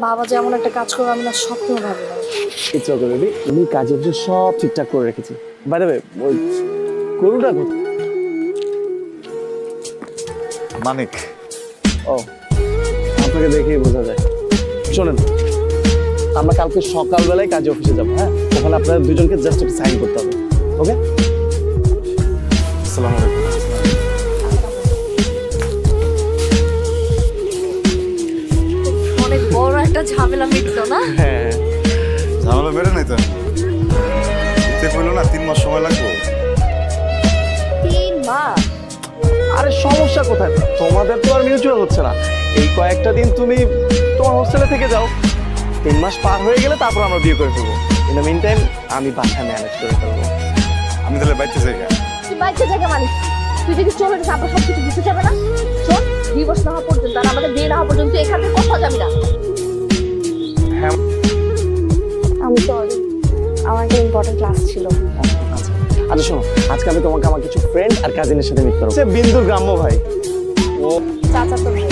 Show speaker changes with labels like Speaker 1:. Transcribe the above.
Speaker 1: বাবা যেমন একটা কাজ করবে আমি না স্বপ্নেও ভাবি না।
Speaker 2: ইটস ওকে বেবি, আমি কাজের যে সব ঠিকঠাক করে রেখেছি। বাই দ্য ওয়ে, ওই গরুটা কোথায়?
Speaker 3: মানিক,
Speaker 2: ও, আপনাকে দেখেই বোঝা যায়। শোনেন, আমরা কালকে সকালবেলায় কাজে অফিসে যাবো, হ্যাঁ? ওখানে আপনাদের দুজনকে জাস্ট একটা সাইন করতে হবে, ওকে?
Speaker 3: আসসালামু আলাইকুম।
Speaker 1: অনেক বড় একটা ঝামেলা মিটলো না?
Speaker 2: হ্যাঁ,
Speaker 3: ঝামেলা বেড়ে নাই তো? দিতে কইলো না 3 মাস সময় লাগবে।
Speaker 1: 3 মাস?
Speaker 2: আরে সমস্যা কোথায়? তোমাদের তো আর মিউচুয়াল হচ্ছে না। এই কয়েকটা দিন তুমি তোমার হোস্টেলে থেকে যাও, 3 মাস পার হয়ে গেলে তারপর আমরা বিয়ে করে ফেলবো। ইন দ্য মিন টাইম আমি বাসা ম্যানেজ করে ফেলবো।
Speaker 3: আমি তাহলে বাইতে যাই।
Speaker 1: তুই বাইকে জায়গা মানিস, তুই যদি চলে যাস আমরা সব কিছু দিতে যাবে না। শোন, দিবস না হওয়া পর্যন্ত আর আমাদের বিয়ে না হওয়া পর্যন্ত এখান থেকে কোথাও যাবি না।
Speaker 2: হ্যাঁ,
Speaker 1: আমি সরি, আমার একটা ইম্পর্টেন্ট ক্লাস ছিল।
Speaker 2: আচ্ছা আচ্ছা, শোনো, আজকে আমি তোমাকে আমার কিছু ফ্রেন্ড আর কাজিনের সাথে মিট করবো। সে বিন্দুর গ্রাম্য ভাই, ও
Speaker 1: চাচা তো ভাই।